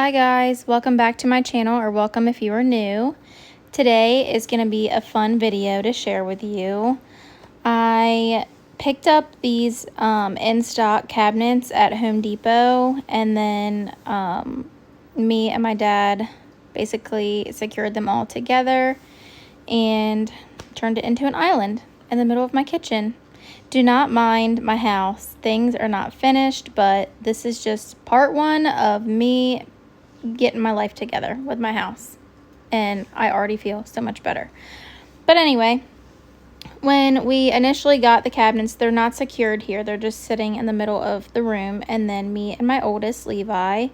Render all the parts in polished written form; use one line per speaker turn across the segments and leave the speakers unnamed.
Hi guys, welcome back to my channel, or welcome if you are new. Today is going to be a fun video to share with you. I picked up these in-stock cabinets at Home Depot, and then me and my dad basically secured them all together and turned it into an island in the middle of my kitchen. Do not mind my house. Things are not finished, but this is just part one of me getting my life together with my house. And I already feel so much better. But anyway, when we initially got the cabinets, they're not secured here. They're just sitting in the middle of the room. And then me and my oldest, Levi,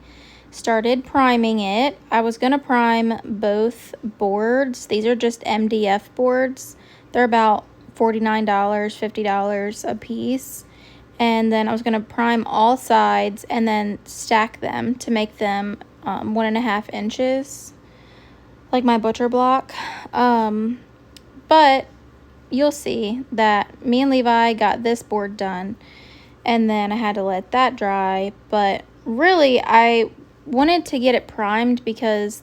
started priming it. I was going to prime both boards. These are just MDF boards. They're about $49, $50 a piece. And then I was going to prime all sides and then stack them to make them 1.5 inches, like my butcher block. But you'll see that me and Levi got this board done, and then I had to let that dry. But really, I wanted to get it primed because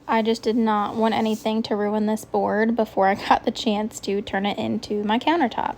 I just did not want anything to ruin this board before I got the chance to turn it into my countertop.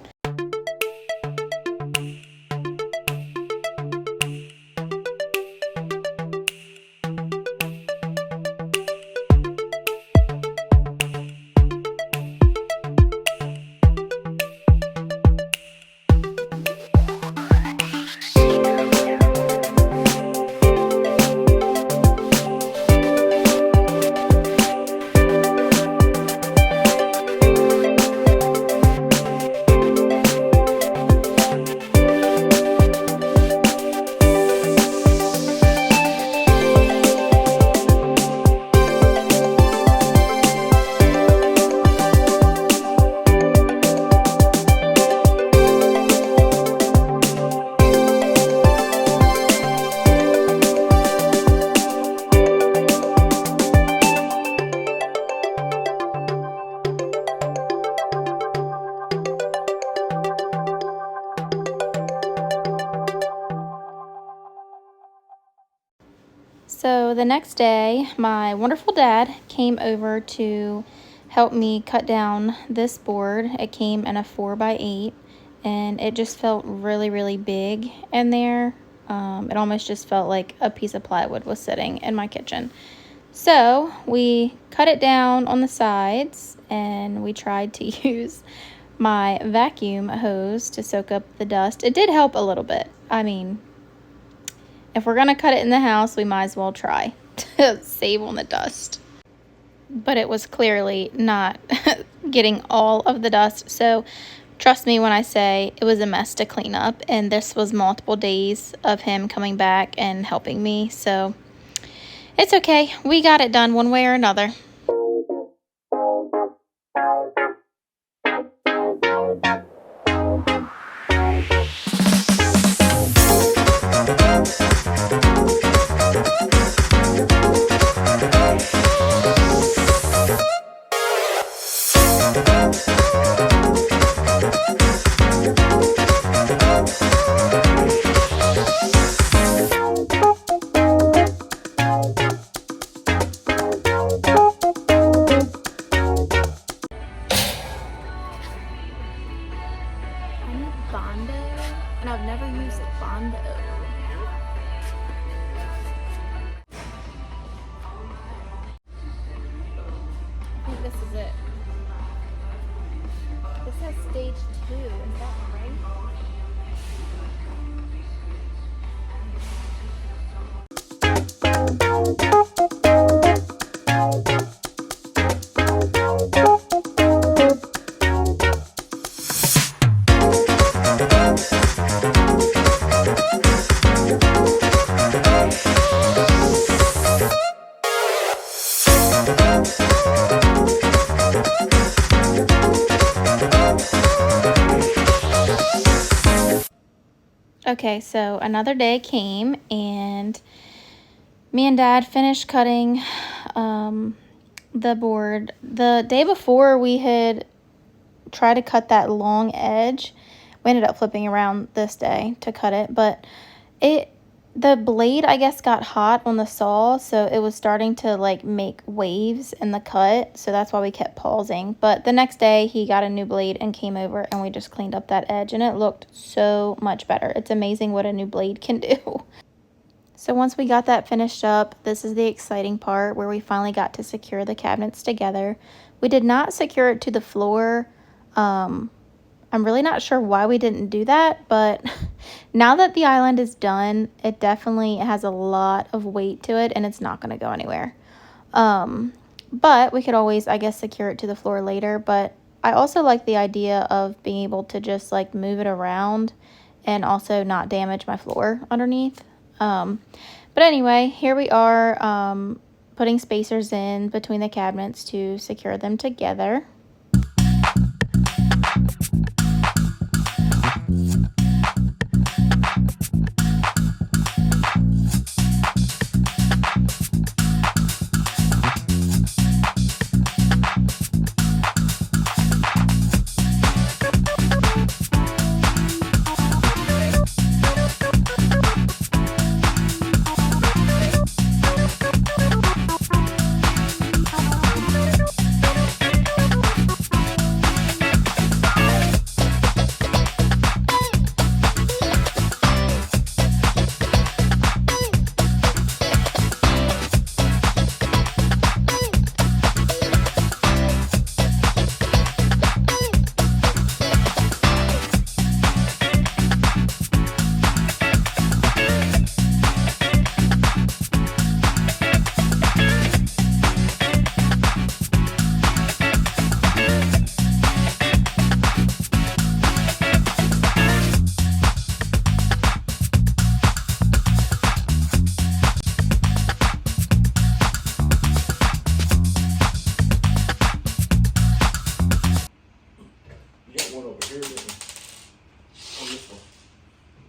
So the next day, my wonderful dad came over to help me cut down this board. It came in a 4x8, and it just felt really big in there. It almost just felt like a piece of plywood was sitting in my kitchen. So we cut it down on the sides, and we tried to use my vacuum hose to soak up the dust. It did help a little bit. I mean, if we're gonna cut it in the house, we might as well try to save on the dust. But it was clearly not getting all of the dust. So trust me when I say it was a mess to clean up. And this was multiple days of him coming back and helping me. So it's okay. We got it done one way or another. Bondo, and I've never used Bondo. I think this is it. This has stage 2, is that right? Okay, so another day came, and me and Dad finished cutting the board. The day before, we had tried to cut that long edge. We ended up flipping around this day to cut it, but it The blade, I guess, got hot on the saw, so it was starting to like make waves in the cut, so that's why we kept pausing. But the next day he got a new blade and came over and we just cleaned up that edge and it looked so much better. It's amazing what a new blade can do. So once we got that finished up, this is the exciting part where we finally got to secure the cabinets together. We did not secure it to the floor. I'm really not sure why we didn't do that, but now that the island is done, it definitely has a lot of weight to it and it's not going to go anywhere. But we could always, I guess, secure it to the floor later. But I also like the idea of being able to just like move it around and also not damage my floor underneath. But anyway, here we are putting spacers in between the cabinets to secure them together.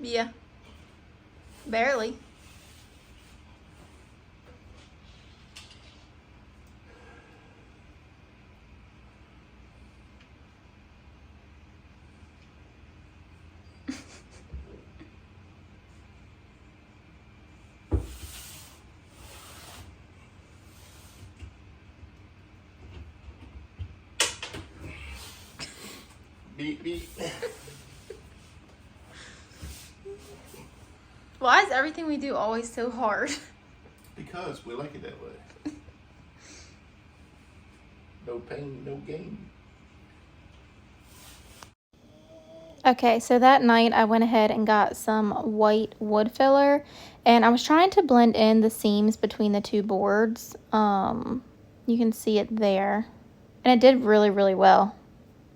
Yeah, barely.
Beep, beep.
Why is everything we do always so hard?
Because we like it that way. No pain, no gain.
Okay, so that night I went ahead and got some white wood filler and I was trying to blend in the seams between the two boards. You can see it there and it did really, really well.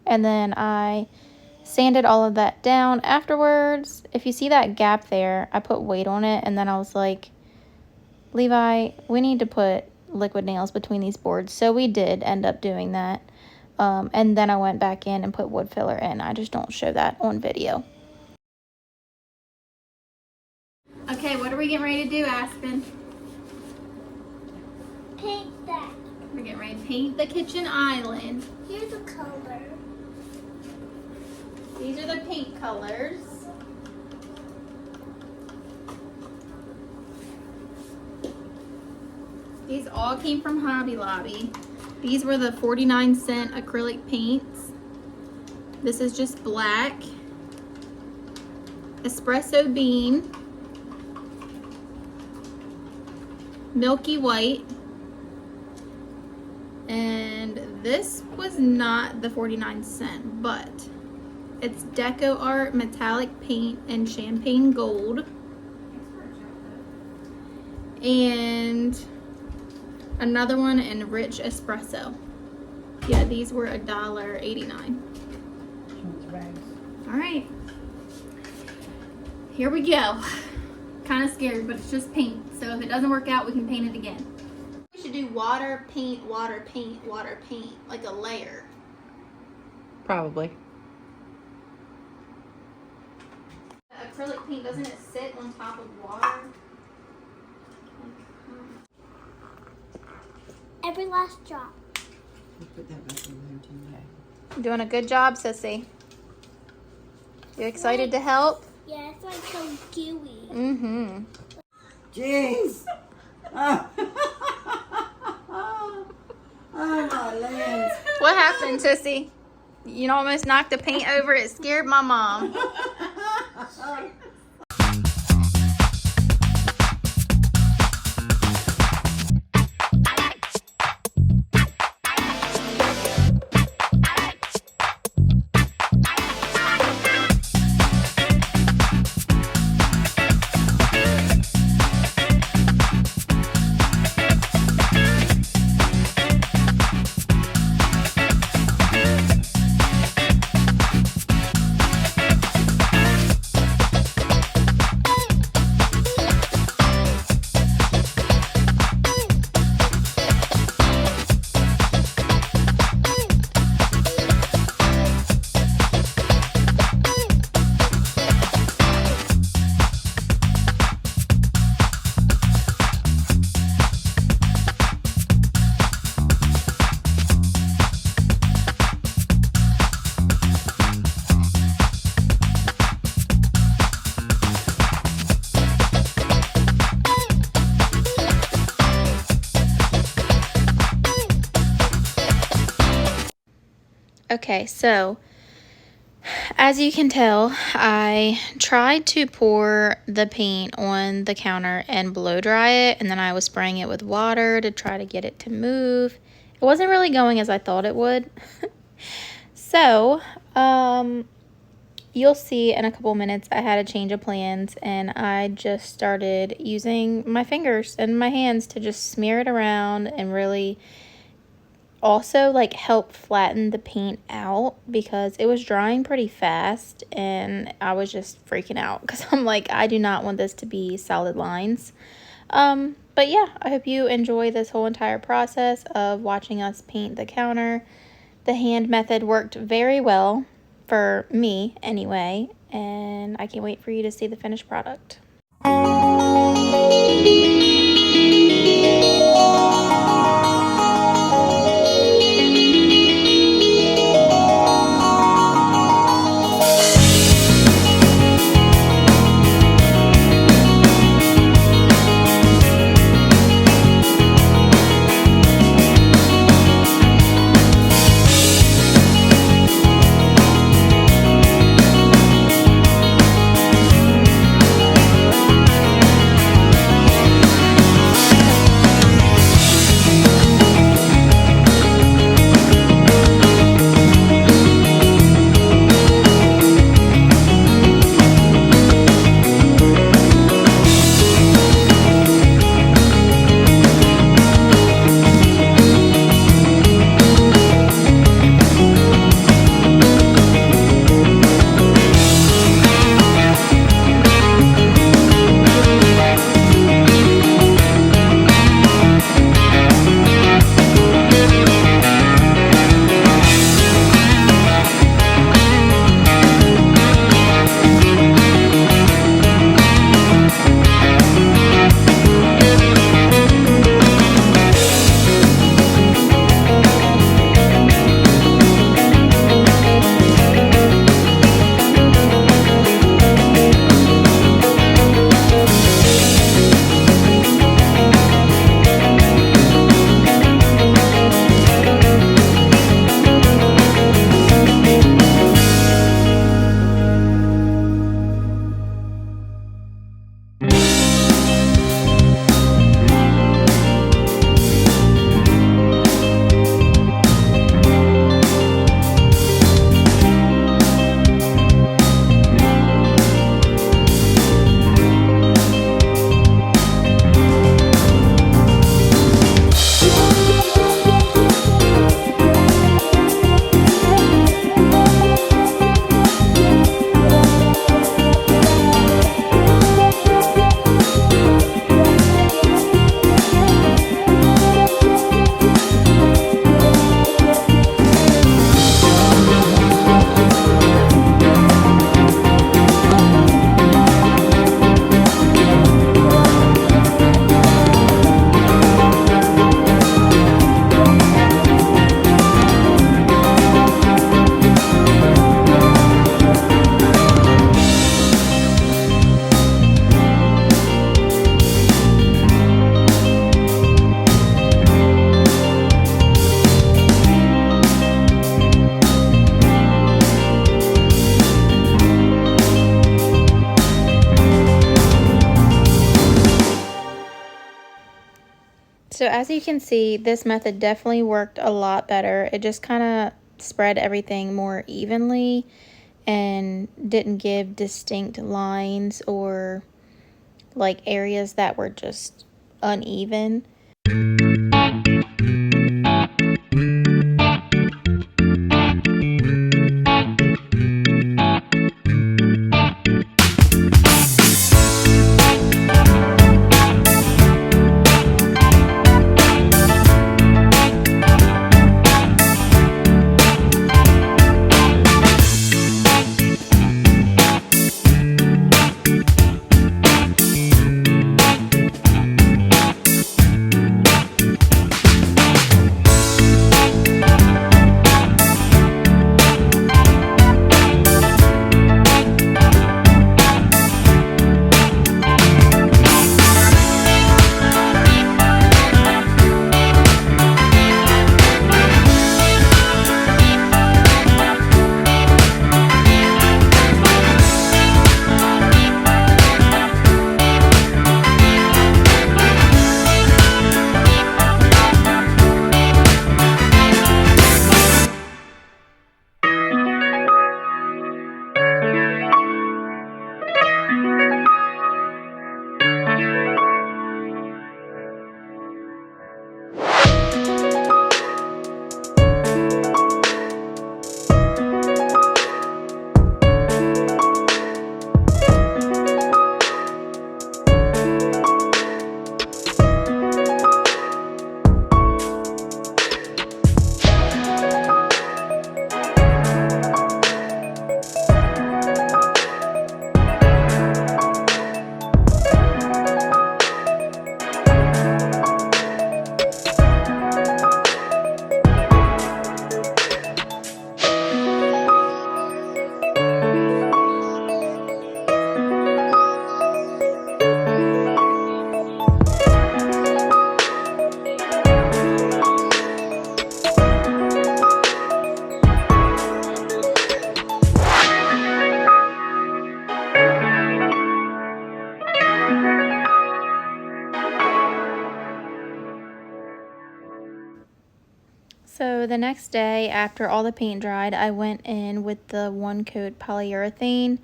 And then I sanded all of that down afterwards. If you see that gap there, I put weight on it and then I was like, Levi, we need to put liquid nails between these boards. So we did end up doing that. And then I went back in and put wood filler in. I just don't show that on video. Okay, what are we getting ready to do, Aspen?
Paint that.
We're getting ready to paint the kitchen island.
Here's a color.
These are the paint colors. These all came from Hobby Lobby. These were the 49-cent acrylic paints. This is just black, espresso bean, milky white, and this was not the 49-cent, but it's Deco Art metallic paint and champagne gold. And another one in rich espresso. Yeah, these were $1.89. All right, here we go. Kind of scared, but it's just paint. So if it doesn't work out, we can paint it again. We should do water, paint, water, paint, water, paint, like a layer.
Probably.
Acrylic paint, doesn't it sit on top of water?
Every last drop.
Put that back in there too.
Doing a good job, Sissy. You excited to help?
Yeah, it's like so gooey.
Mm-hmm.
Jeez. Oh, oh my lands.
What happened, Sissy? You almost knocked the paint over. It scared my mom. Okay, so as you can tell, I tried to pour the paint on the counter and blow dry it, and then I was spraying it with water to try to get it to move. It wasn't really going as I thought it would. So, you'll see in a couple minutes I had a change of plans, and I just started using my fingers and my hands to just smear it around and really also like help flatten the paint out, because it was drying pretty fast and I was just freaking out because I'm like, I do not want this to be solid lines. But yeah, I hope you enjoy this whole entire process of watching us paint the counter. The hand method worked very well for me anyway, and I can't wait for you to see the finished product. So as you can see, this method definitely worked a lot better. It just kind of spread everything more evenly and didn't give distinct lines or like areas that were just uneven. So the next day, after all the paint dried, I went in with the one coat polyurethane,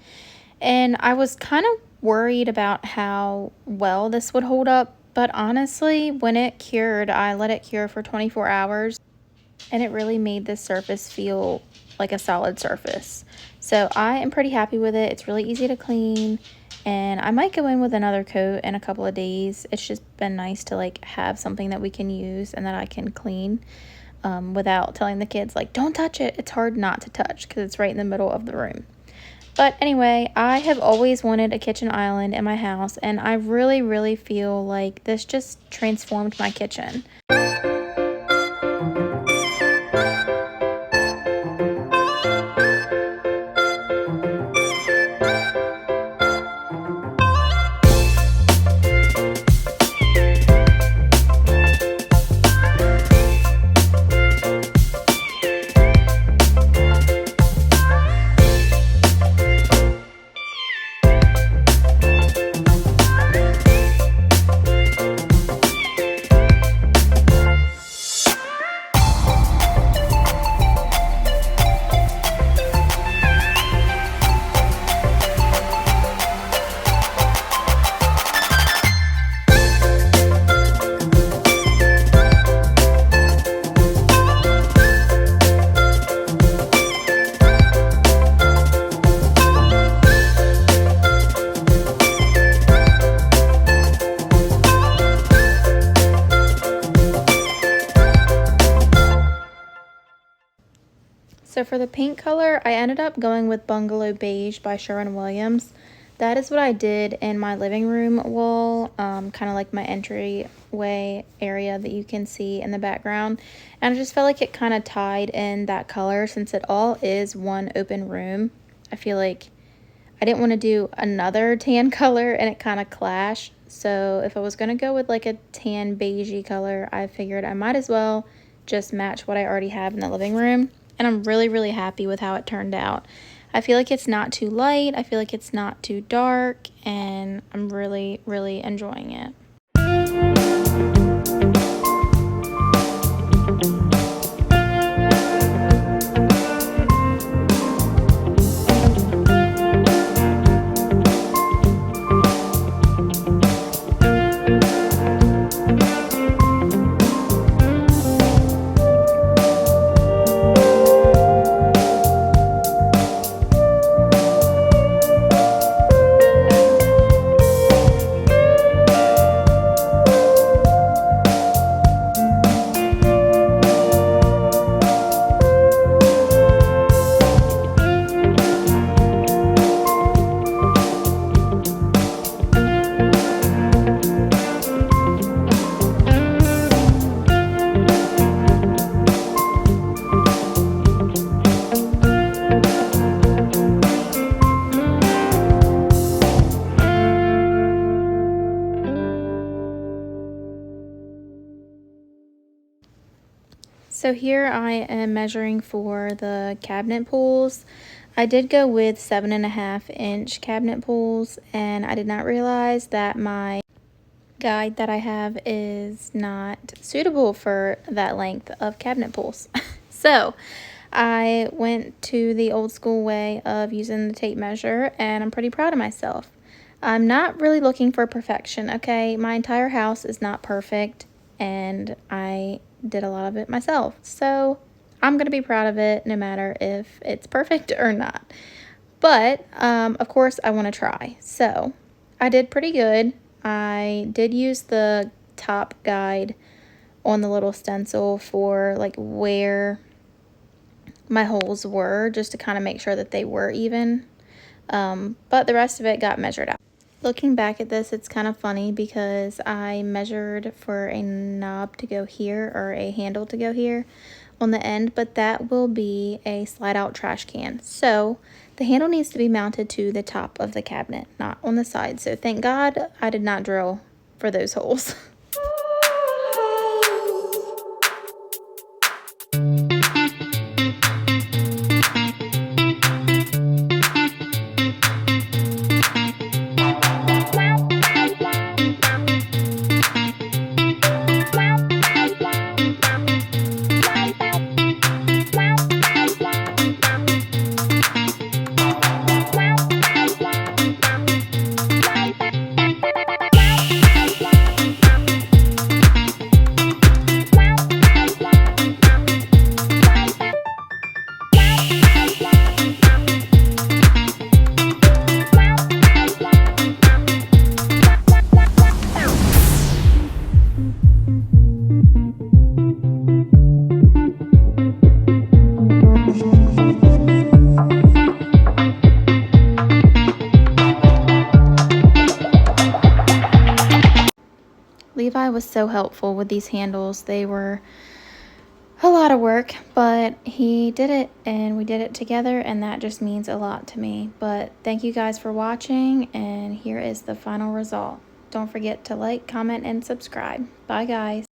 and I was kind of worried about how well this would hold up, but honestly, when it cured, I let it cure for 24 hours, and it really made this surface feel like a solid surface. So I am pretty happy with it. It's really easy to clean, and I might go in with another coat in a couple of days. It's just been nice to like have something that we can use and that I can clean. Without telling the kids, like, don't touch it. It's hard not to touch because it's right in the middle of the room. But anyway, I have always wanted a kitchen island in my house, and I really, really feel like this just transformed my kitchen. So for the paint color, I ended up going with Bungalow Beige by Sherwin-Williams. That is what I did in my living room wall, kind of like my entryway area that you can see in the background. And I just felt like it kind of tied in that color since it all is one open room. I feel like I didn't want to do another tan color and it kind of clash. So if I was going to go with like a tan beigey color, I figured I might as well just match what I already have in the living room. And I'm really, really happy with how it turned out. I feel like it's not too light. I feel like it's not too dark. And I'm really, really enjoying it. So here I am measuring for the cabinet pulls. I did go with 7.5-inch cabinet pulls, and I did not realize that my guide that I have is not suitable for that length of cabinet pulls. So I went to the old school way of using the tape measure, and I'm pretty proud of myself. I'm not really looking for perfection, okay? My entire house is not perfect, and I did a lot of it myself. So I'm going to be proud of it no matter if it's perfect or not. But, of course, I want to try. So I did pretty good. I did use the top guide on the little stencil for like where my holes were, just to kind of make sure that they were even. But the rest of it got measured out. Looking back at this, it's kind of funny because I measured for a knob to go here, or a handle to go here on the end, but that will be a slide out trash can. So the handle needs to be mounted to the top of the cabinet, not on the side. So thank God I did not drill for those holes. Levi was so helpful with these handles. They were a lot of work, but he did it and we did it together, and that just means a lot to me. But thank you guys for watching, and here is the final result. Don't forget to like, comment, and subscribe. Bye guys.